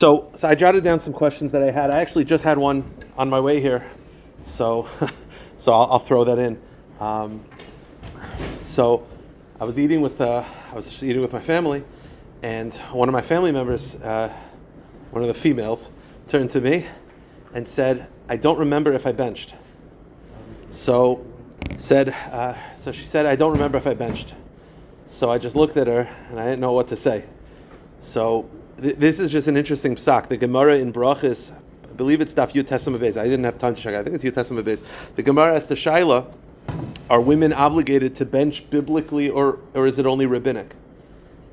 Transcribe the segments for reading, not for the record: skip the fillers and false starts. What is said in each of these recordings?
So I jotted down some questions that I had. I actually just had one on my way here, so I'll throw that in. So I was eating with my family, and one of my family members, one of the females, turned to me and said, "I don't remember if I benched." So she said, "I don't remember if I benched." So I just looked at her and I didn't know what to say. So this is just an interesting psak. The Gemara in Brachos, I believe it's Daf Yud Tesam Beis. I didn't have time to check. I think it's Yud Tesam Beis. The Gemara asks the Shaila: are women obligated to bench biblically, or is it only rabbinic?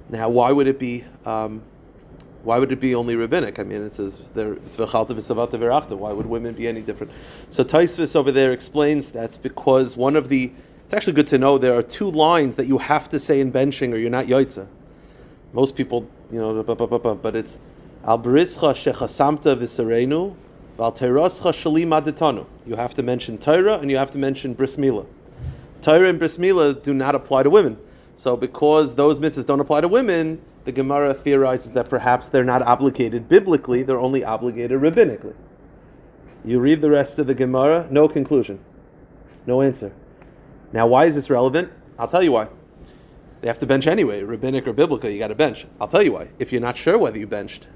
Now, why would it be only rabbinic? I mean, it says there it's v'chalta v'savata v'rachta. Why would women be any different? So Tosfos over there explains that because it's actually good to know there are two lines that you have to say in benching, or you're not yoitza. Most people, but it's al brischa shechasamta v'serenu, val teiroscha shalim adetanu. You have to mention Torah and you have to mention bris milah. Torah and bris milah do not apply to women. So because those mitzvahs don't apply to women, the Gemara theorizes that perhaps they're not obligated biblically, they're only obligated rabbinically. You read the rest of the Gemara, no conclusion, no answer. Now, why is this relevant? I'll tell you why. They have to bench anyway, rabbinic or biblical, you got to bench. I'll tell you why. If you're not sure whether you benched.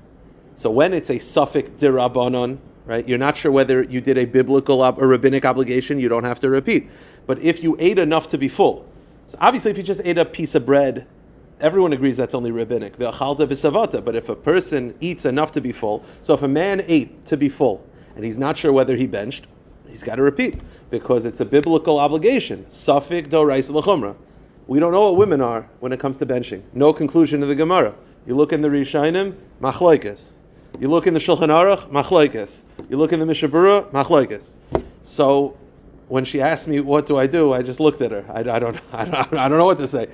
So when it's a suffik dirabanon, right, you're not sure whether you did a biblical or rabbinic obligation, you don't have to repeat. But if you ate enough to be full, so obviously if you just ate a piece of bread, everyone agrees that's only rabbinic. But if a person eats enough to be full, so if a man ate to be full, and he's not sure whether he benched, he's got to repeat, because it's a biblical obligation. Suffik doraisa l'chumra. We don't know what women are when it comes to benching. No conclusion of the Gemara. You look in the Rishonim, machlokes. You look in the Shulchan Aruch, machlokes. You look in the Mishnah Berurah, machlokes. So when she asked me what do, I just looked at her. I don't know what to say.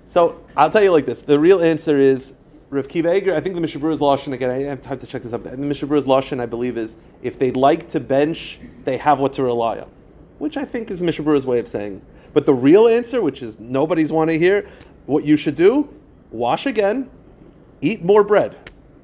So I'll tell you like this. The real answer is Rav Kiva Eger. I think the Mishnah Berurah's lashon, again, I didn't have time to check this up. The Mishnah Berurah's lashon, I believe, is if they'd like to bench, they have what to rely on, which I think is Mishnah Berurah's way of saying. But the real answer, which is nobody's want to hear, what you should do, wash again, eat more bread,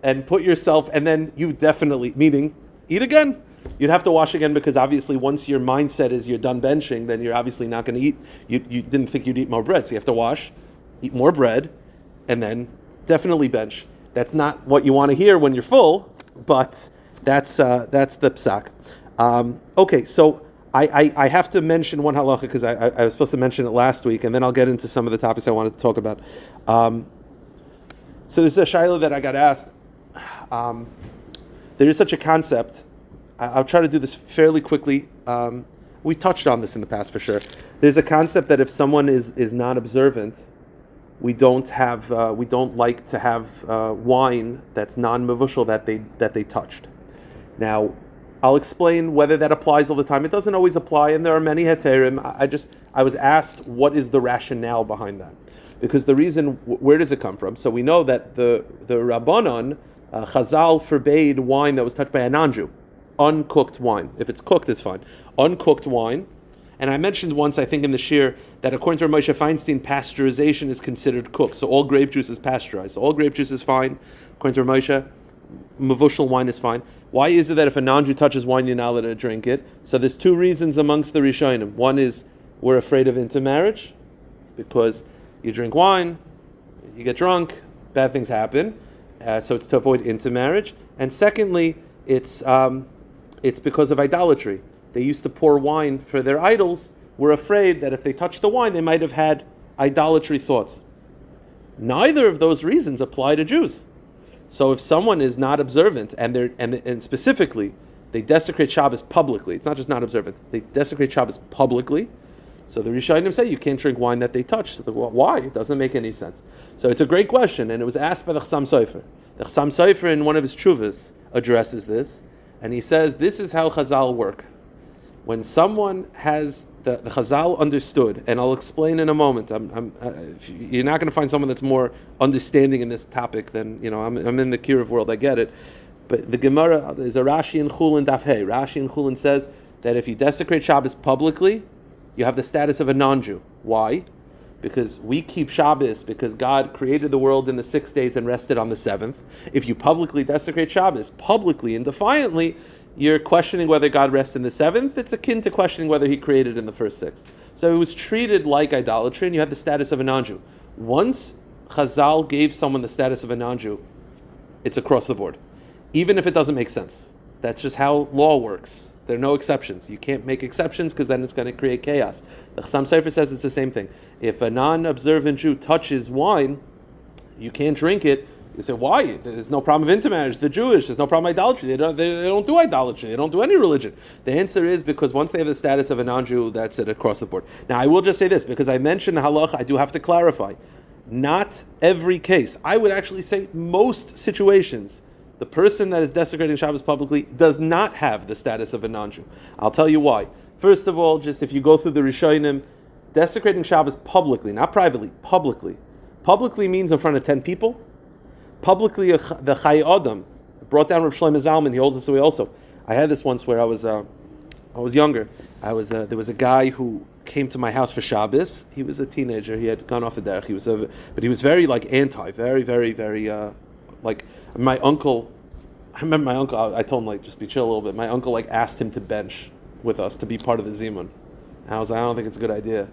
and put yourself, and then you definitely, meaning eat again. You'd have to wash again because obviously once your mindset is you're done benching, then you're obviously not going to eat. You didn't think you'd eat more bread, so you have to wash, eat more bread, and then definitely bench. That's not what you want to hear when you're full, but that's the psak. Okay, so I have to mention one halacha because I was supposed to mention it last week, and then I'll get into some of the topics I wanted to talk about. So this is a shaila that I got asked. There is such a concept. I'll try to do this fairly quickly. We touched on this in the past for sure. There's a concept that if someone is not observant, we don't like to have wine that's non-mevushal that they touched. Now, I'll explain whether that applies all the time. It doesn't always apply, and there are many heterim. I was asked what is the rationale behind that, because the reason, where does it come from? So we know that the Rabbanon, Chazal forbade wine that was touched by a non-Jew, uncooked wine. If it's cooked, it's fine. Uncooked wine, and I mentioned once, I think in the shir, that according to Moshe Feinstein, pasteurization is considered cooked. So all grape juice is pasteurized. So all grape juice is fine, according to Moshe. Mevushal wine is fine. Why is it that if a non-Jew touches wine, you're not allowed to drink it? So there's two reasons amongst the Rishonim. One is we're afraid of intermarriage, because you drink wine, you get drunk, bad things happen. So it's to avoid intermarriage. And secondly, it's because of idolatry. They used to pour wine for their idols. We're afraid that if they touch the wine, they might have had idolatry thoughts. Neither of those reasons apply to Jews. So if someone is not observant, and specifically they desecrate Shabbos publicly, it's not just not observant, they desecrate Shabbos publicly, so the Rishonim say you can't drink wine that they touch. So why? It doesn't make any sense. So it's a great question, and it was asked by the Chassam Sofer. The Chassam Sofer in one of his tshuvas addresses this, and he says this is how Chazal work. When someone has the Chazal understood, and I'll explain in a moment. You're not going to find someone that's more understanding in this topic than I'm in the Kiruv world. I get it, but the Gemara is a Rashi in Chulin Daf Hey. Rashi in Chulin says that if you desecrate Shabbos publicly, you have the status of a non-Jew. Why? because we keep Shabbos because God created the world in the 6 days and rested on the seventh. If you publicly desecrate Shabbos, publicly and defiantly, you're questioning whether God rests in the seventh. It's akin to questioning whether he created in the first six. So it was treated like idolatry, and you had the status of a non-Jew. Once Chazal gave someone the status of a non-Jew, it's across the board. Even if it doesn't make sense. That's just how law works. There are no exceptions. You can't make exceptions because then it's going to create chaos. The Chassam Sofer says it's the same thing. If a non-observant Jew touches wine, you can't drink it. You say, why? There's no problem of intermarriage. They're Jewish. There's no problem of idolatry. They don't do idolatry. They don't do any religion. The answer is because once they have the status of a non-Jew, that's it across the board. Now, I will just say this, because I mentioned the halacha, I do have to clarify. Not every case. I would actually say most situations, the person that is desecrating Shabbos publicly does not have the status of a non-Jew. I'll tell you why. First of all, just if you go through the Rishonim, desecrating Shabbos publicly, not privately, publicly. Publicly means in front of 10 people. Publicly, the Chai Adam brought down Rav Shlomo Zalman. He holds this away also. I had this once where I was younger. There was a guy who came to my house for Shabbos. He was a teenager. He had gone off the derech. But he was very very, very, very like my uncle. I remember my uncle. I told him just be chill a little bit. My uncle asked him to bench with us to be part of the zimun. And I was like, I don't think it's a good idea.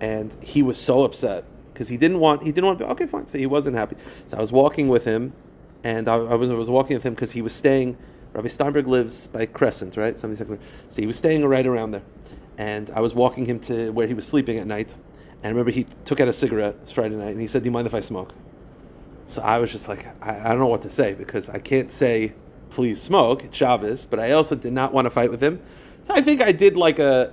And he was so upset because he didn't want to be, okay, fine. So he wasn't happy. So I was walking with him, and I was walking with him because he was staying. Rabbi Steinberg lives by Crescent, right? So he was staying right around there, and I was walking him to where he was sleeping at night. And I remember he took out a cigarette. It's Friday night, and he said, "Do you mind if I smoke?" So I was just like, I don't know what to say because I can't say, "Please smoke." It's Shabbos, but I also did not want to fight with him. So I think I did I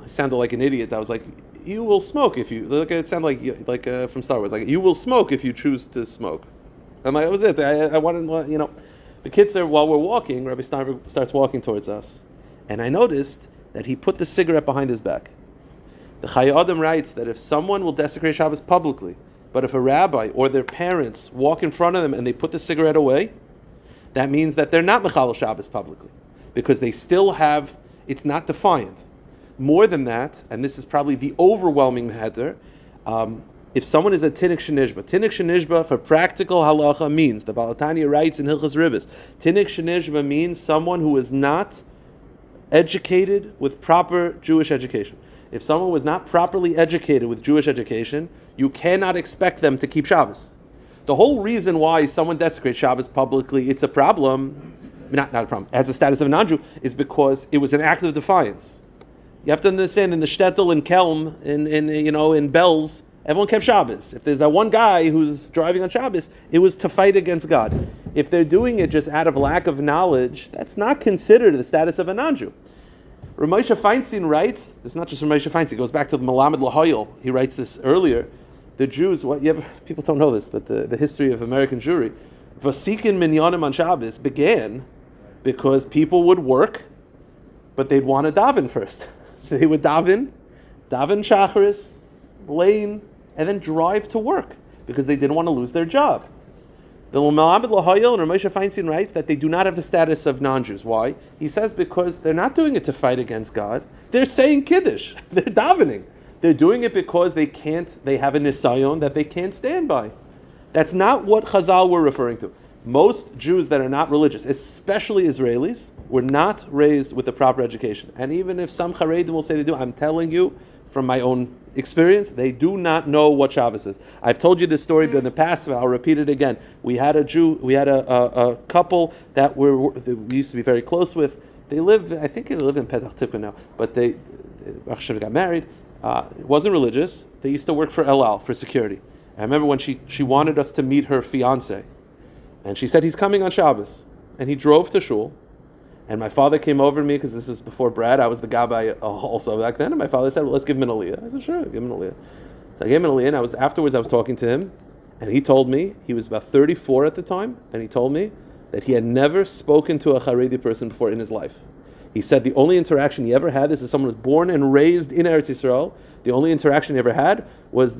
sounded like an idiot. I was like, "You will smoke if you." It sounded like from Star Wars. You will smoke if you choose to smoke. I'm like, that was it. I wanted, The kids are, while we're walking, Rabbi Steinberg starts walking towards us, and I noticed that he put the cigarette behind his back. The Chai Adam writes that if someone will desecrate Shabbos publicly, but if a rabbi or their parents walk in front of them and they put the cigarette away, that means that they're not Mechalel Shabbos publicly, because they still have, it's not defiant. More than that, and this is probably the overwhelming heter, if someone is a Tinnik Shenishba for practical halacha means, the Baal Tanya writes in Hilchos Ribos, Tinnik Shenishba means someone who is not educated with proper Jewish education. If someone was not properly educated with Jewish education, you cannot expect them to keep Shabbos. The whole reason why someone desecrates Shabbos publicly, it's a problem, not a problem, has the status of a non-Jew, is because it was an act of defiance. You have to understand, in the shtetl, in Kelm, in Bells, everyone kept Shabbos. If there's that one guy who's driving on Shabbos, it was to fight against God. If they're doing it just out of lack of knowledge, that's not considered the status of a non-Jew. Ramosha Feinstein writes, it's not just Ramosha Feinstein, it goes back to the Melamed Lahoyel. He writes this earlier. The Jews, people don't know this, but the history of American Jewry, Vasikin Minyanim on Shabbos began because people would work, but they'd want to daven first. So they would daven Shacharis, lane, and then drive to work because they didn't want to lose their job. The Melamed Lahoyel and Ramosha Feinstein writes that they do not have the status of non-Jews. Why? He says because they're not doing it to fight against God. They're saying Kiddush. They're davening. They're doing it because they have a nisayon that they can't stand by. That's not what Chazal were referring to. Most Jews that are not religious, especially Israelis, were not raised with the proper education. And even if some Haredim will say they do, I'm telling you from my own experience, they do not know what Shabbos is. I've told you this story in the past, but I'll repeat it again. We had a couple that we used to be very close with. I think they live in Petach Tikva now, but they got married. It wasn't religious. They used to work for El Al, for security. I remember when she wanted us to meet her fiance, and she said he's coming on Shabbos, and he drove to shul, and my father came over to me because this is before Brad. I was the gabbai also back then, and my father said, "Well, let's give him an aliyah." I said, "Sure, give him an aliyah." So I gave him an aliyah, and afterwards I was talking to him, and he told me he was about 34 at the time, and he told me that he had never spoken to a Haredi person before in his life. He said the only interaction he ever had, this is someone who was born and raised in Eretz Yisrael, the only interaction he ever had was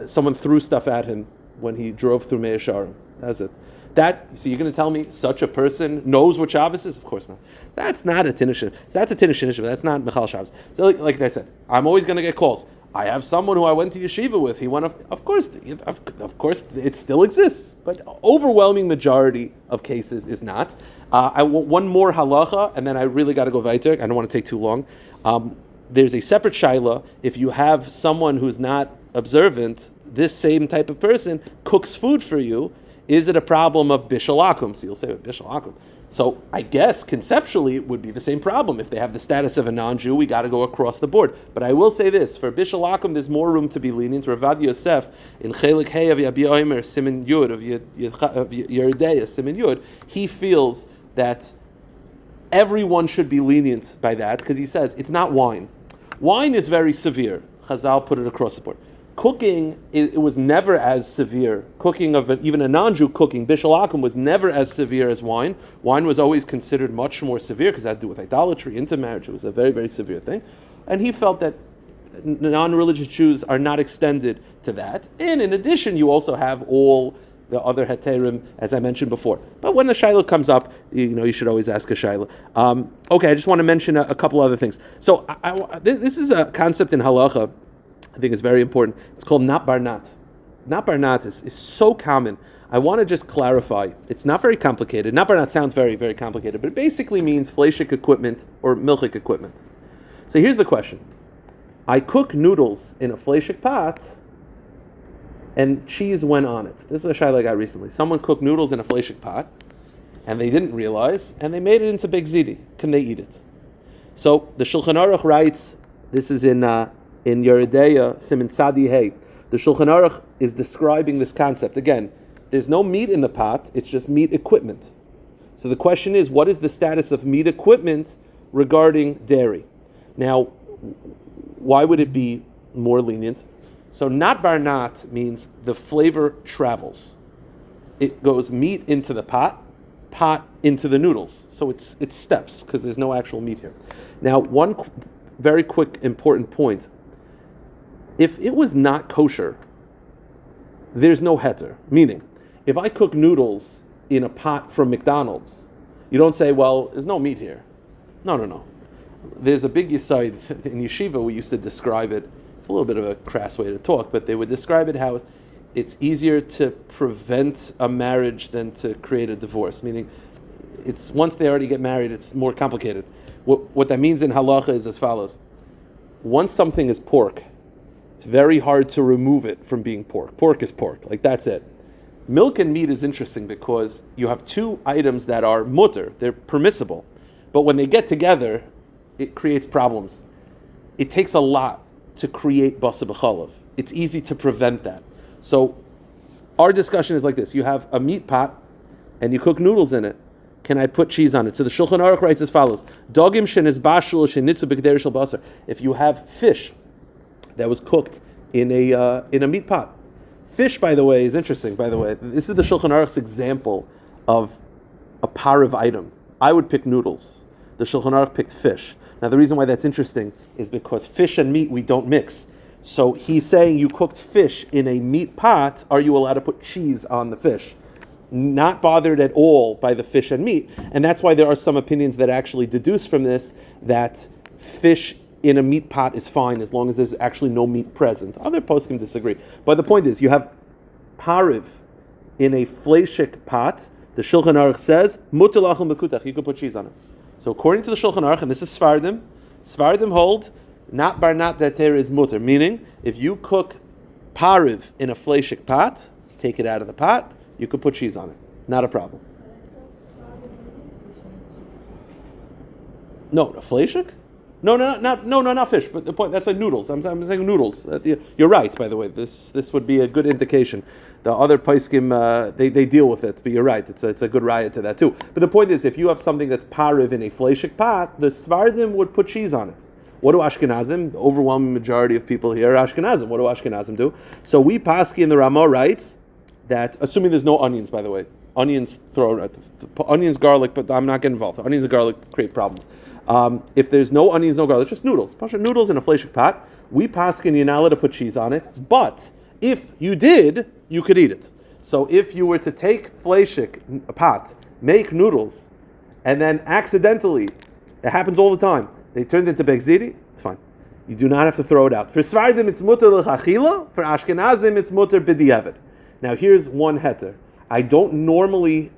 someone threw stuff at him when he drove through Mea Shearim. That was it. So you're going to tell me such a person knows what Shabbos is? Of course not. That's not a Tinnish. That's a Tinnish initiative. That's not Michal Shabbos. So like I said, I'm always going to get calls. I have someone who I went to yeshiva with. He went. Of course, it still exists, but overwhelming majority of cases is not. I want one more halacha, and then I really got to go weiter. I don't want to take too long. There's a separate shaila. If you have someone who's not observant, this same type of person cooks food for you. Is it a problem of bishul akum? So you'll say, bishul akum. So I guess conceptually it would be the same problem. If they have the status of a non-Jew, we got to go across the board. But I will say this, for bishul akum, there's more room to be lenient. Ravad Yosef, in Chelik Hey of Yabi Omer, Simin Yud, of Yeridea, Simin Yud, he feels that everyone should be lenient by that, because he says, it's not wine. Wine is very severe. Chazal put it across the board. Cooking, it was never as severe. Cooking of even a non-Jew cooking, bishul akum, was never as severe as wine. Wine was always considered much more severe because it had to do with idolatry, intermarriage. It was a very, very severe thing. And he felt that non-religious Jews are not extended to that. And in addition, you also have all the other heterim, as I mentioned before. But when the shaila comes up, you should always ask a shaila. Okay, I just want to mention a couple other things. So this is a concept in halacha. I think it's very important. It's called nat bar nat. Nat bar nat is so common. I want to just clarify. It's not very complicated. Nat bar nat sounds very, very complicated, but it basically means fleshik equipment or milchik equipment. So here's the question. I cook noodles in a fleshik pot and cheese went on it. This is a shayla I got recently. Someone cooked noodles in a fleshik pot and they didn't realize and they made it into big ziti. Can they eat it? So the Shulchan Aruch writes, this is in Yeridea, Simin Tzadi Hey, the Shulchan Aruch is describing this concept. Again, there's no meat in the pot, it's just meat equipment. So the question is, what is the status of meat equipment regarding dairy? Now, why would it be more lenient? So nat bar nat means the flavor travels. It goes meat into the pot into the noodles. So it's steps, because there's no actual meat here. Now, one very quick important point. If it was not kosher, there's no heter. Meaning, if I cook noodles in a pot from McDonald's, you don't say, well, there's no meat here. No. There's a big yesod in yeshiva, we used to describe it. It's a little bit of a crass way to talk, but they would describe it how it's easier to prevent a marriage than to create a divorce. Meaning, it's once they already get married, it's more complicated. What that means in halacha is as follows. Once something is pork, it's very hard to remove it from being pork. Pork is pork, like that's it. Milk and meat is interesting because you have two items that are mutter, they're permissible. But when they get together, it creates problems. It takes a lot to create basa b'chalav. It's easy to prevent that. So our discussion is like this. You have a meat pot and you cook noodles in it. Can I put cheese on it? So the Shulchan Aruch writes as follows. Dogim shenizbashul shenitzu b'geder shel basar. If you have fish that was cooked in a meat pot. Fish, by the way, is interesting, by the way. This is the Shulchan Aruch's example of a parav item. I would pick noodles. The Shulchan Aruch picked fish. Now, the reason why that's interesting is because fish and meat, we don't mix. So he's saying you cooked fish in a meat pot, are you allowed to put cheese on the fish? Not bothered at all by the fish and meat. And that's why there are some opinions that actually deduce from this that fish in a meat pot is fine as long as there's actually no meat present. Other poskim disagree. But the point is, you have pariv in a fleshik pot. The Shulchan Aruch says, mutar lachol mekutach, you can put cheese on it. So according to the Shulchan Aruch, and this is Sfardim hold, nat bar nat dater is mutar. Meaning, if you cook pariv in a fleshik pot, take it out of the pot, you could put cheese on it. Not a problem. No, a fleshik? No, not fish. But the point, that's like noodles. I'm saying noodles. You're right, by the way. This would be a good indication. The other paiskim, they deal with it, but you're right. It's a good riot to that too. But the point is, if you have something that's pariv in a fleshik pot, the Svardim would put cheese on it. What do Ashkenazim? The overwhelming majority of people here are Ashkenazim. What do Ashkenazim do? So we paski in the Ramah writes that, assuming there's no onions, by the way, onions, garlic, but I'm not getting involved. Onions and garlic create problems. If there's no onions, no garlic, just noodles. Pasha noodles in a fleshik pot. We paskin, you're not allowed to put cheese on it. But if you did, you could eat it. So if you were to take fleishik, a pot, make noodles, and then accidentally, it happens all the time, they turned into begziri, it's fine. You do not have to throw it out. For Svardim, it's mutter l'chachila. For Ashkenazim, it's mutter b'diavad. Now here's one heter. I don't normally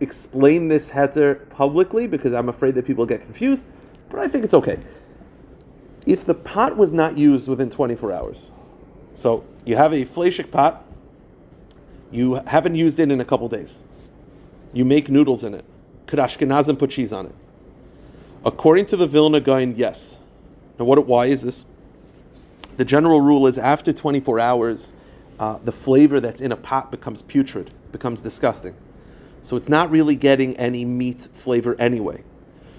explain this heter publicly because I'm afraid that people get confused, but I think it's okay. If the pot was not used within 24 hours, so you have a fleishik pot, you haven't used it in a couple days, you make noodles in it, could Ashkenazim put cheese on it? According to the Vilna Gaon, yes. Now why is this? The general rule is after 24 hours, the flavor that's in a pot becomes putrid, becomes disgusting. So it's not really getting any meat flavor anyway.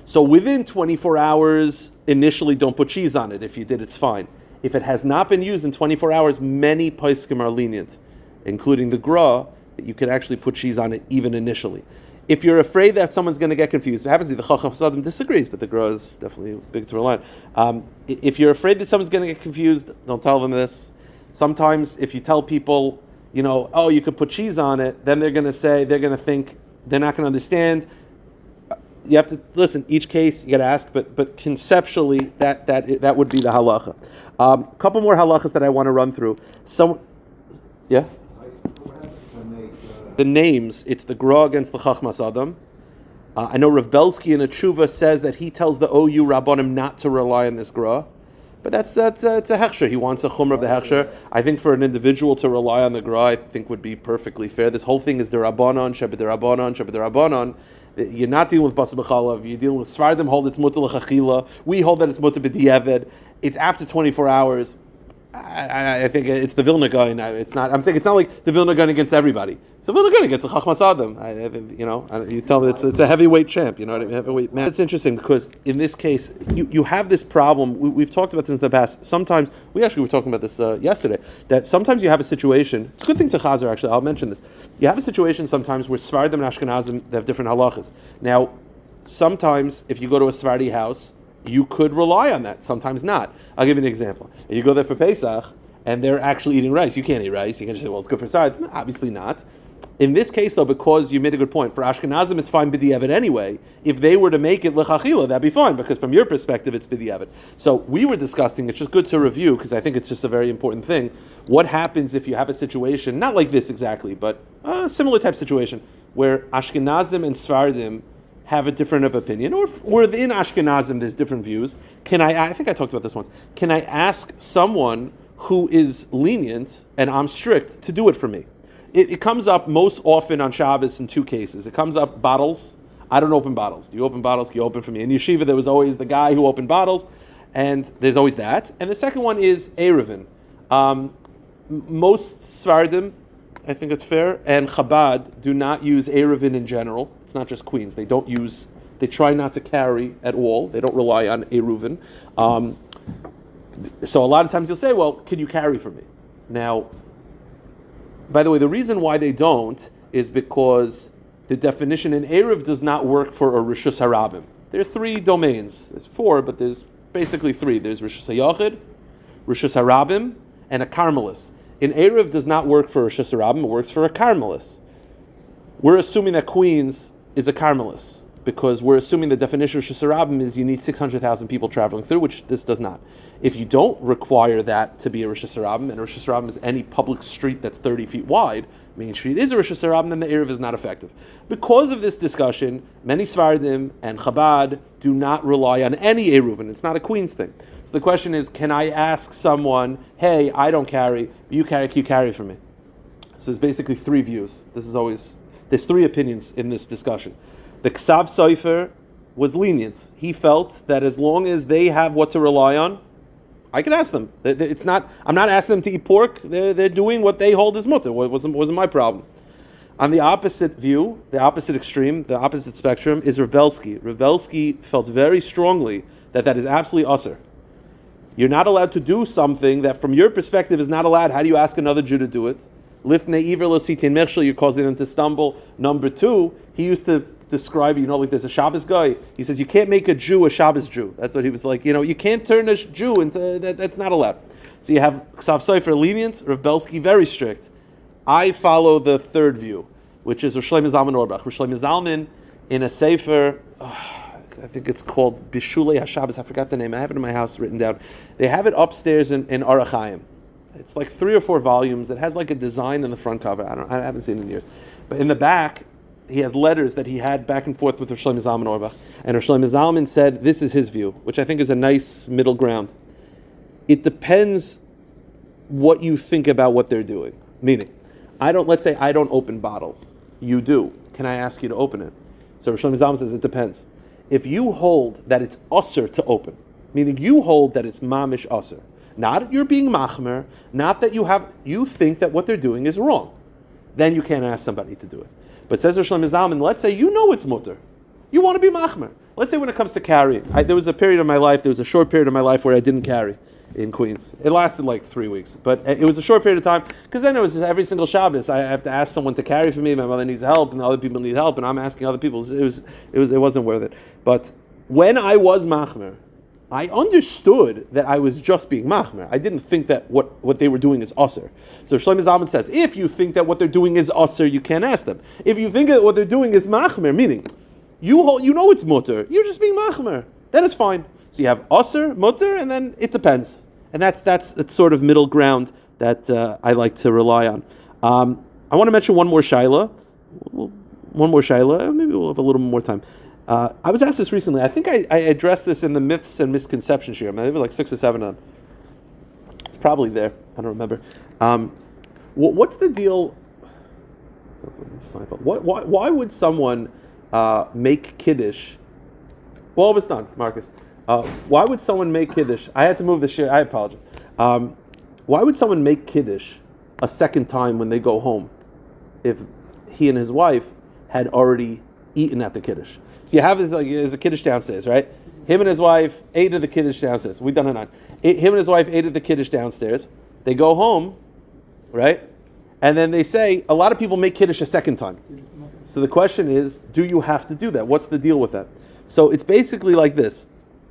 So within 24 hours, initially don't put cheese on it. If you did, it's fine. If it has not been used in 24 hours, many poskim are lenient, including the Gra, that you could actually put cheese on it even initially. If you're afraid that someone's going to get confused, it happens to the Chacham Sadim disagrees, but the Gra is definitely big to rely on. If you're afraid that someone's going to get confused, don't tell them this. Sometimes if you tell people, oh, you could put cheese on it, then they're going to think, they're not going to understand. You have to listen. Each case you got to ask, but conceptually that would be the halacha. A couple more halachas that I want to run through. Yeah. The names. It's the Gra against the Chachmas Adam. I know Rav Belsky in a tshuva says that he tells the OU Rabbanim not to rely on this Gra, but that's it's a hechsher. He wants a chumrah of the hechsher. I think for an individual to rely on the Gra, I think would be perfectly fair. This whole thing is the Rabbanon, Shabbat the Rabbanon, Shabbat the Rabbanon. You're not dealing with Basar B'chalav. You're dealing with Svardim hold it's mutter l'chachila. We hold that it's mutter b'diavad. It's after 24 hours. I think it's the Vilna Gaon. It's not. I'm saying it's not like the Vilna Gaon against everybody. It's the Vilna Gaon against the Chachmas Adam. You tell me it's a heavyweight champ. You know what I mean? Heavyweight man. It's interesting because in this case, you have this problem. We've talked about this in the past. Sometimes we actually were talking about this yesterday. That sometimes you have a situation. It's a good thing to Chazer actually. I'll mention this. You have a situation sometimes where Svardim and Ashkenazim they have different halachas. Now, sometimes if you go to a Svardi house, you could rely on that, sometimes not. I'll give you an example. You go there for Pesach, and they're actually eating rice. You can't eat rice. You can just say, well, it's good for Sard. No, obviously not. In this case, though, because you made a good point, for Ashkenazim, it's fine b'diavad anyway. If they were to make it l'chachila, that'd be fine, because from your perspective, it's b'diavad. So we were discussing, it's just good to review, because I think it's just a very important thing. What happens if you have a situation, not like this exactly, but a similar type situation, where Ashkenazim and Svardim have a different of opinion, or within Ashkenazim there's different views. I think I talked about this once. Can I ask someone who is lenient and I'm strict to do it for me? It comes up most often on Shabbos in two cases. It comes up bottles. I don't open bottles. Do you open bottles? Can you open for me? In Yeshiva there was always the guy who opened bottles, and there's always that. And the second one is Erevin. Most Svardim, I think it's fair, and Chabad do not use Erevin in general. It's not just Queens. They try not to carry at all. They don't rely on Eruvin. So a lot of times you'll say, well, can you carry for me? Now, by the way, the reason why they don't is because the definition in Erev does not work for a Rishus Harabim. There's three domains. There's four, but there's basically three. There's Rishus HaYachid, Rishus Harabim, and a Carmelis. In Erev does not work for a Rishus Harabim, it works for a Carmelis. We're assuming that Queens is a Carmelis, because we're assuming the definition of Rishus Harabim is you need 600,000 people traveling through, which this does not. If you don't require that to be a Rishus Harabim, and a Rishus Harabim is any public street that's 30 feet wide, Main Street is a Rishus Harabim, then the Erev is not effective. Because of this discussion, many Svardim and Chabad do not rely on any Eruvin. It's not a Queens thing. So the question is, can I ask someone, hey, I don't carry, you carry for me? So there's basically three views. There's three opinions in this discussion. The Ksav Sofer was lenient. He felt that as long as they have what to rely on, I can ask them. I'm not asking them to eat pork. They're doing what they hold as mutter. It wasn't my problem. On the opposite view, the opposite extreme, the opposite spectrum, is Rav Belsky. Rav Belsky felt very strongly that is absolutely usher. You're not allowed to do something that from your perspective is not allowed. How do you ask another Jew to do it? Lifnei iver lo sitin mechshel, you're causing them to stumble. Number two, he used to describe, like there's a Shabbos guy. He says you can't make a Jew a Shabbos Jew. That's what he was like. You can't turn a Jew into that's not allowed. So you have Ksav Sofer lenient, Rav Belsky very strict. I follow the third view, which is Rosh Shlomo Zalman Auerbach. Rosh Shlomo Zalman in a sefer, I think it's called Bishulei HaShabbos. I forgot the name. I have it in my house written down. They have it upstairs in Orach Chaim. It's like 3 or 4 volumes. It has like a design in the front cover. I haven't seen it in years. But in the back, he has letters that he had back and forth with Rosh Shlomo Zalman Auerbach. And Rosh Shlomo Zalman said, this is his view, which I think is a nice middle ground. It depends what you think about what they're doing. Meaning, let's say I don't open bottles. You do. Can I ask you to open it? So Rosh Shlomo Zalman says, it depends. If you hold that it's usher to open, meaning you hold that it's mamish usher, not you're being machmer, not that you think that what they're doing is wrong, then you can't ask somebody to do it. But says Rosh Shlomo Zalman, let's say you know it's mutter. You want to be machmer. Let's say when it comes to carrying. There was a short period of my life where I didn't carry in Queens. It lasted like 3 weeks, but it was a short period of time, because then it was just every single Shabbos I have to ask someone to carry for me. My mother needs help, and other people need help, and I'm asking other people. It wasn't worth it. But when I was machmer, I understood that I was just being machmer. I didn't think that what they were doing is usher. So Shlomo Zalman says, if you think that what they're doing is usher, you can't ask them. If you think that what they're doing is machmer, meaning you know it's mutter, you're just being machmer, then it's fine. So you have usher, mutter, and then it depends. And that's sort of middle ground that I like to rely on. I want to mention one more shaila. Maybe we'll have a little more time. I was asked this recently. I think I addressed this in the myths and misconceptions here. Maybe like 6 or 7 of them. It's probably there. I don't remember. What's the deal? Why would someone make kiddush? Well, it's done, Marcus. Why would someone make kiddush? I had to move the share. I apologize. Why would someone make kiddush a second time when they go home if he and his wife had already eaten at the kiddush? So you have there's a kiddush downstairs, right? Him and his wife ate at the kiddush downstairs. We've done it on. Him and his wife ate at the kiddush downstairs. They go home, right? And then they say, a lot of people make kiddush a second time. So the question is, do you have to do that? What's the deal with that? So it's basically like this.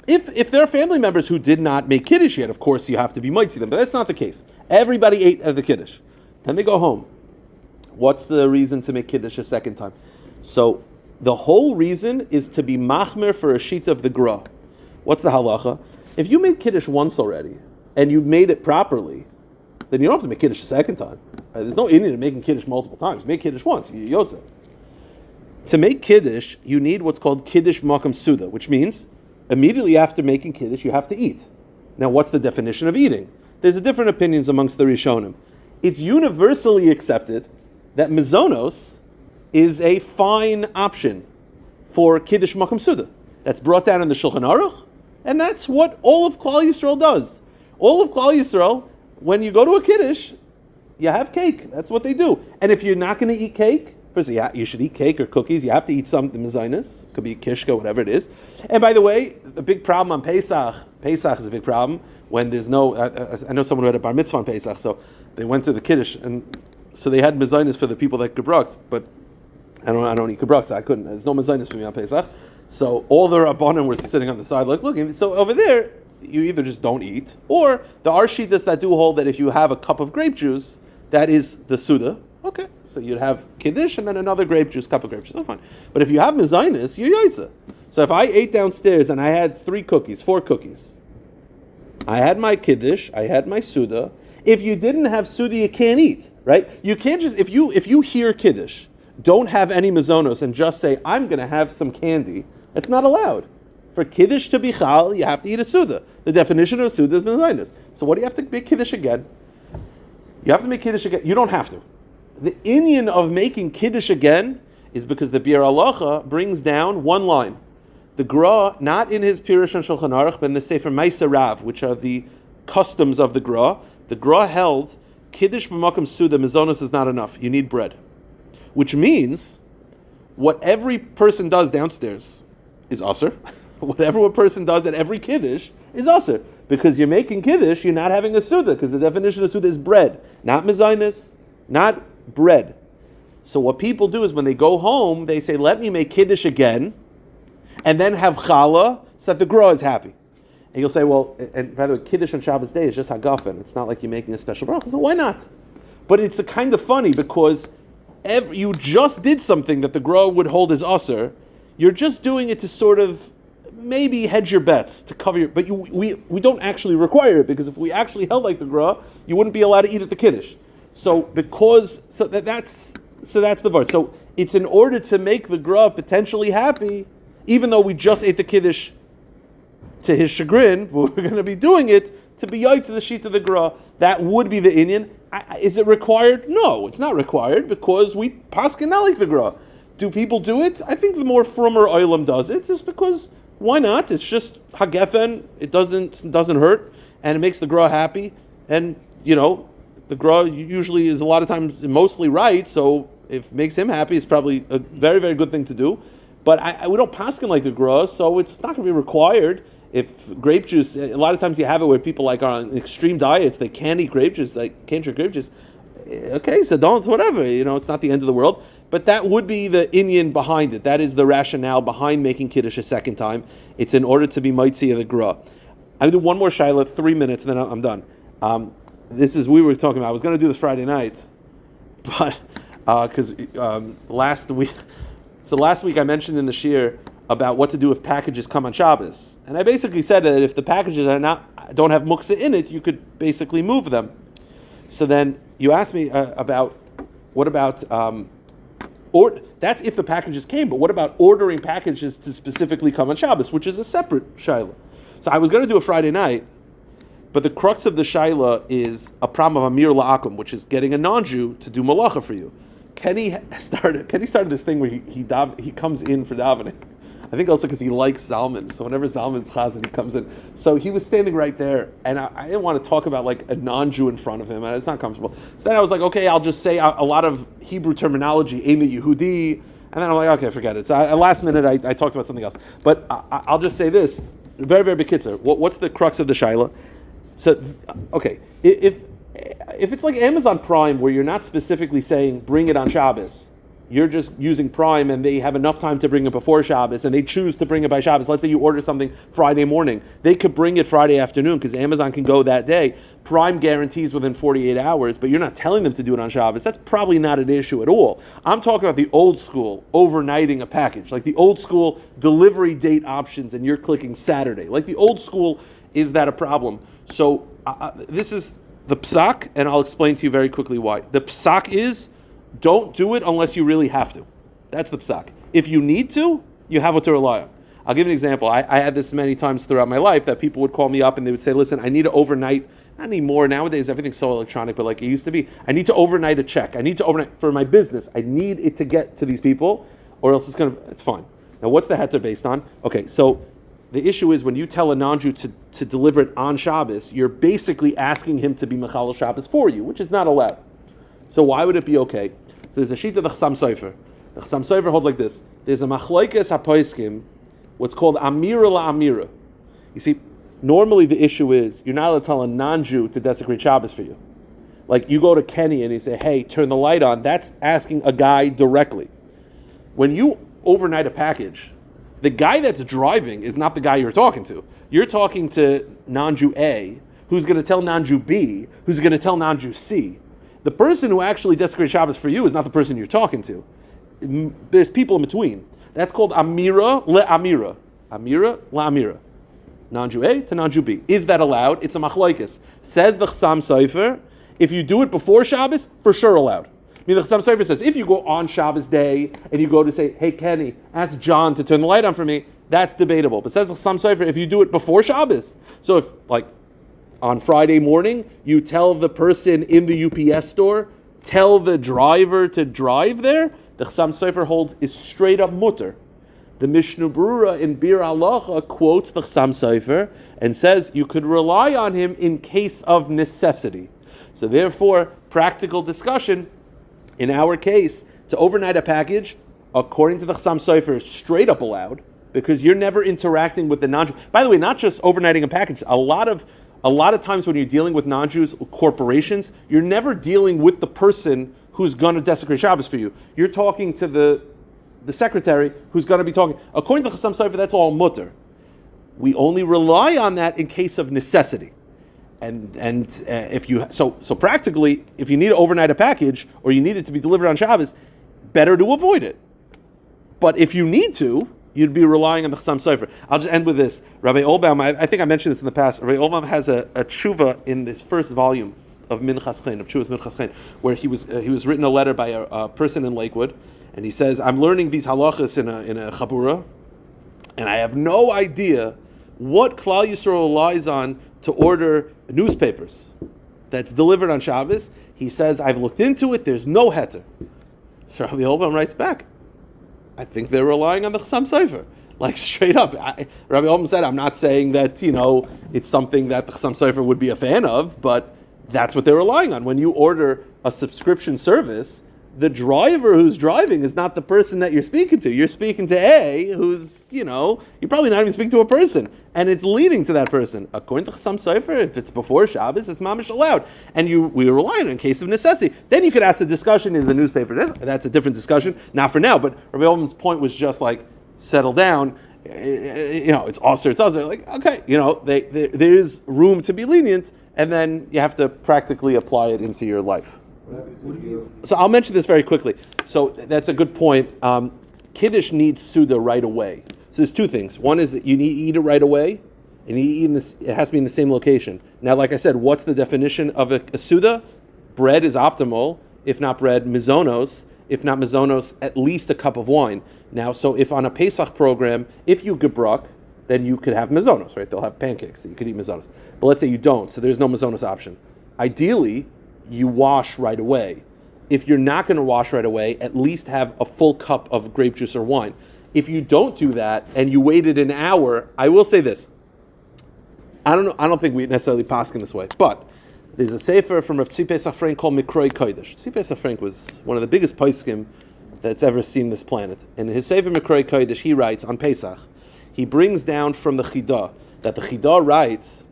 If there are family members who did not make kiddush yet, of course you have to be mighty them, but that's not the case. Everybody ate at the kiddush. Then they go home. What's the reason to make kiddush a second time? So the whole reason is to be machmer for a sheet of the gra. What's the halacha? If you made kiddush once already and you made it properly, then you don't have to make kiddush a second time. Right? There's no Indian in making kiddush multiple times. Make kiddush once, yotze. To make kiddush, you need what's called kiddush makam suda, which means immediately after making kiddush, you have to eat. Now, what's the definition of eating? There's different opinions amongst the Rishonim. It's universally accepted that mizonos is a fine option for kiddush makam suda. That's brought down in the Shulchan Aruch, and that's what all of Klal Yisrael does. All of Klal Yisrael, when you go to a kiddush, you have cake. That's what they do. And if you're not going to eat cake, first, you should eat cake or cookies. You have to eat something mezainis. Could be kishka, whatever it is. And by the way, the big problem on Pesach is a big problem when there's no. I know someone who had a bar mitzvah on Pesach, so they went to the kiddush, and so they had mezainis for the people that gebrux. But I don't eat gebrux, so I couldn't. There's no mezainis for me on Pesach. So all the rabbanim were sitting on the side, like, look. So over there, you either just don't eat, or the arshitas that do hold that if you have a cup of grape juice, that is the suda. Okay, so you'd have kiddush and then another grape juice, cup of grape juice. That's fine. But if you have mezainis, you're yaitza. So if I ate downstairs and I had 4 cookies, I had my kiddush, I had my suda. If you didn't have suda, you can't eat, right? You can't just if you hear kiddush, don't have any mezonos and just say I'm going to have some candy. That's not allowed. For kiddush to be chal, you have to eat a suda. The definition of suda is mezainis. So what do you have to make kiddush again? You have to make kiddush again. You don't have to. The inyan of making kiddush again is because the Bir Halacha brings down one line. The Gra, not in his Pirush and Shulchan Aruch, but in the Sefer Maisa Rav, which are the customs of the Gra held kiddush b'makom suda mizonos is not enough. You need bread, which means what every person does downstairs is aser. Whatever a person does at every kiddush is aser, because you're making kiddush, you're not having a suda, because the definition of suda is bread, not mezainis, not bread. So what people do is when they go home, they say, let me make kiddush again, and then have challah, so that the gra is happy. And you'll say, well, and by the way, kiddush on Shabbos day is just hagafen. It's not like you're making a special bracha. So why not? But it's a kind of funny because you just did something that the Gra would hold as usher. You're just doing it to sort of maybe hedge your bets to cover your. But we don't actually require it, because if we actually held like the Gra, you wouldn't be allowed to eat at the Kiddush. So that's the part. So it's in order to make the Gra potentially happy, even though we just ate the Kiddush to his chagrin, we're going to be doing it to be yoy to the sheet of the Gra. That would be the inyan. Is it required? No, it's not required, because we paskin not like the Gra. Do people do it? I think the more frummer oilam does it, just because why not? It's just hagefen. It doesn't hurt, and it makes the Gra happy. And the Gra usually is a lot of times mostly right, so if it makes him happy, it's probably a very, very good thing to do. But we don't paskin like the Gra, so it's not going to be required. If grape juice, a lot of times you have it where people are on extreme diets, they can't eat grape juice, can't drink grape juice. Okay, so don't, whatever, it's not the end of the world. But that would be the inyan behind it. That is the rationale behind making Kiddush a second time. It's in order to be mitzi of the Gra. I'll do one more shaila, 3 minutes, and then I'm done. We were talking about, I was going to do this Friday night, but because last week I mentioned in the shir about what to do if packages come on Shabbos. And I basically said that if the packages don't have muksa in it, you could basically move them. So then you asked me about what about that's if the packages came, but what about ordering packages to specifically come on Shabbos, which is a separate shaila. So I was going to do a Friday night, but the crux of the shaila is a problem of Amir La'akum, which is getting a non-Jew to do malacha for you. Kenny started this thing where he comes in for davening. I think also because he likes Zalman. So whenever Zalman's chazan, he comes in. So he was standing right there, and I didn't want to talk about like a non-Jew in front of him, and it's not comfortable. So then I was like, okay, I'll just say a lot of Hebrew terminology, Ema Yehudi, and then I'm like, okay, forget it. So at last minute, I talked about something else. But I'll just say this, very, very bekitzer. What's the crux of the shaila? So, okay, if it's like Amazon Prime, where you're not specifically saying, bring it on Shabbos, you're just using Prime and they have enough time to bring it before Shabbos and they choose to bring it by Shabbos. Let's say you order something Friday morning. They could bring it Friday afternoon because Amazon can go that day. Prime guarantees within 48 hours, but you're not telling them to do it on Shabbos. That's probably not an issue at all. I'm talking about the old school overnighting a package, like the old school delivery date options and you're clicking Saturday. Like the old school, is that a problem? So this is the psak, and I'll explain to you very quickly why. The psak is, don't do it unless you really have to. That's the psak. If you need to, you have what to rely on. I'll give you an example. I had this many times throughout my life that people would call me up and they would say, listen, I need to overnight, not anymore, nowadays everything's so electronic, but like it used to be, I need to overnight a check. I need to overnight, for my business, I need it to get to these people, or else it's fine. Now what's the heter based on? Okay, so the issue is when you tell a non-Jew to deliver it on Shabbos, you're basically asking him to be Mechal Shabbos for you, which is not allowed. So why would it be okay? So there's a sheet of the Chassam Sofer. The Chassam Sofer holds like this. There's a Machlokes HaPoskim, what's called Amira LaAmira. You see, normally the issue is you're not allowed to tell a non-Jew to desecrate Shabbos for you. Like you go to Kenny and you say, hey, turn the light on. That's asking a guy directly. When you overnight a package, the guy that's driving is not the guy you're talking to. You're talking to non-Jew A, who's going to tell non-Jew B, who's going to tell non-Jew C. The person who actually desecrates Shabbos for you is not the person you're talking to. There's people in between. That's called Amira LeAmira. Amira LeAmira. Non-Jew A to non-Jew B. Is that allowed? It's a machlokes. Says the Chassam Sofer, if you do it before Shabbos, for sure allowed. I mean, the Chassam Sofer says, if you go on Shabbos day and you go to say, hey, Kenny, ask John to turn the light on for me, that's debatable. But says the Chassam Sofer, if you do it before Shabbos, so if, like, on Friday morning, you tell the person in the UPS store, tell the driver to drive there, the Chassam Sofer holds is straight up mutter. The Mishnah Brura in Bir Halacha quotes the Chassam Sofer and says you could rely on him in case of necessity. So therefore, practical discussion, in our case, to overnight a package, according to the Chassam Sofer, is straight up allowed because you're never interacting with the non-Jew. By the way, not just overnighting a package. A lot of times when you're dealing with non-Jews, corporations, you're never dealing with the person who's going to desecrate Shabbos for you. You're talking to the secretary who's going to be talking. According to Chassam Sofer, that's all mutter. We only rely on that in case of necessity. and if you so practically, if you need to overnight a package or you need it to be delivered on Shabbos, better to avoid it. But if you need to, you'd be relying on the Chassam Sofer. I'll just end with this. Rabbi Olbaum, I think I mentioned this in the past. Rabbi Olbaum has a tshuva in this first volume of Minchas Chen, of Tshuva's Minchas Chen, where he was written a letter by a person in Lakewood, and he says, I'm learning these halachos in a chabura, and I have no idea what Klal Yisrael relies on to order newspapers that's delivered on Shabbos. He says, I've looked into it, there's no heter. So Rabbi Olbaum writes back, I think they're relying on the Chassam Sofer. Like straight up. Rabbi Olbaum said, I'm not saying that, it's something that the Chassam Sofer would be a fan of, but that's what they're relying on. When you order a subscription service, the driver who's driving is not the person that you're speaking to. You're speaking to A, who's, you're probably not even speaking to a person. And it's leading to that person. According to Chassam Sofer, if it's before Shabbos, it's mamish allowed. And we rely on it in case of necessity. Then you could ask the discussion, is the newspaper, that's a different discussion. Not for now, but Rabbi Olman's point was just like, settle down. It's also. Like, okay, there's room to be lenient, and then you have to practically apply it into your life. So I'll mention this very quickly. So that's a good point. Kiddush needs Suda right away. So there's two things. One is that you need to eat it right away, and you eat it has to be in the same location. Now, like I said, what's the definition of a Suda? Bread is optimal. If not bread, mizonos. If not mizonos, at least a cup of wine. Now, so if on a Pesach program, if you gebruk, then you could have mizonos, right? They'll have pancakes that you could eat mizonos. But let's say you don't, so there's no mizonos option. Ideally, you wash right away. If you're not going to wash right away, at least have a full cup of grape juice or wine. If you don't do that and you waited an hour, I will say this. I don't think we necessarily paskin this way, but there's a sefer from Rav Tzvi Pesach Frank called Mikroi Kodesh. Tzvi Pesach Frank was one of the biggest poskim that's ever seen this planet. And in his sefer Mikroi Kodesh, he writes on Pesach, he brings down from the Chidah that the Chidah writes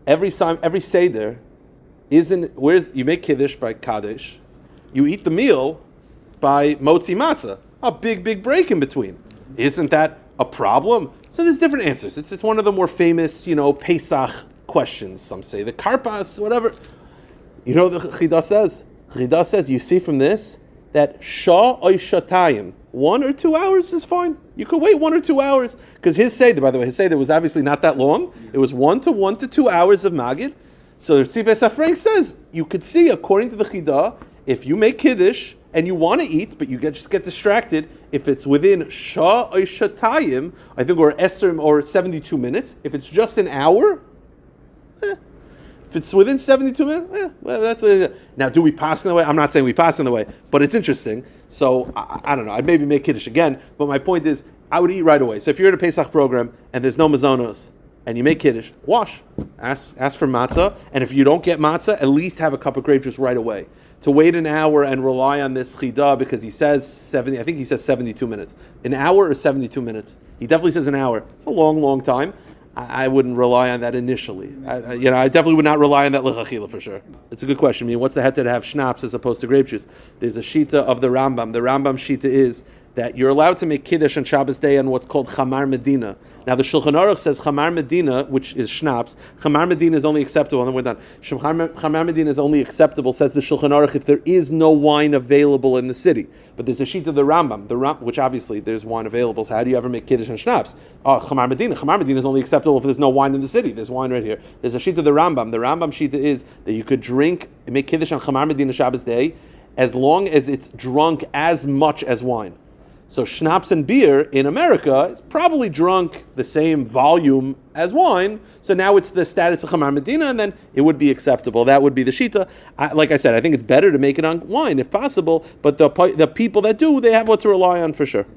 every seder you make kiddush by kaddish, you eat the meal by motzi matzah. A big break in between. Isn't that a problem? So there's different answers. It's one of the more famous, Pesach questions. Some say the karpas, whatever. The Chidah says? Chidah says, you see from this, that shah oy shatayim, 1 or 2 hours is fine. You could wait 1 or 2 hours. Because his seder, by the way, his seder was obviously not that long. It was 1 to 2 hours of magid. So Tzvi Pesach Frank says, you could see, according to the Chidah, if you make kiddush and you want to eat, but you just get distracted, if it's within shah or shatayim, I think, or eser or 72 minutes, if it's just an hour, if it's within 72 minutes, well, that's now. Do we pass in the way? I'm not saying we pass in the way, but it's interesting. So I don't know. I'd maybe make kiddush again, but my point is, I would eat right away. So if you're at a Pesach program and there's no mazonos, and you make kiddush, wash. Ask for matzah, and if you don't get matzah, at least have a cup of grape juice right away. To wait an hour and rely on this chidah because he says 70, I think he says 72 minutes. An hour or 72 minutes? He definitely says an hour. It's a long time. I wouldn't rely on that initially. I definitely would not rely on that l'chachila for sure. It's a good question. I mean, what's the heter to have schnapps as opposed to grape juice? There's a shita of the Rambam. The Rambam shita is that you're allowed to make kiddush on Shabbos day on what's called chamar medina. Now the Shulchan Aruch says chamar medina, which is schnapps. Chamar medina is only acceptable, and then we're done. Chamar medina is only acceptable, says the Shulchan Aruch, if there is no wine available in the city. But there's a sheet of the Rambam, which obviously there's wine available. So how do you ever make kiddush and schnapps? Chamar medina. Chamar medina is only acceptable if there's no wine in the city. There's wine right here. There's a sheet of the Rambam. The Rambam sheet is that you could drink and make kiddush on chamar medina Shabbos day, as long as it's drunk as much as wine. So schnapps and beer in America is probably drunk the same volume as wine. So now it's the status of chamar medina, and then it would be acceptable. That would be the shita. Like I said, I think it's better to make it on wine if possible. But the people that do, they have what to rely on for sure.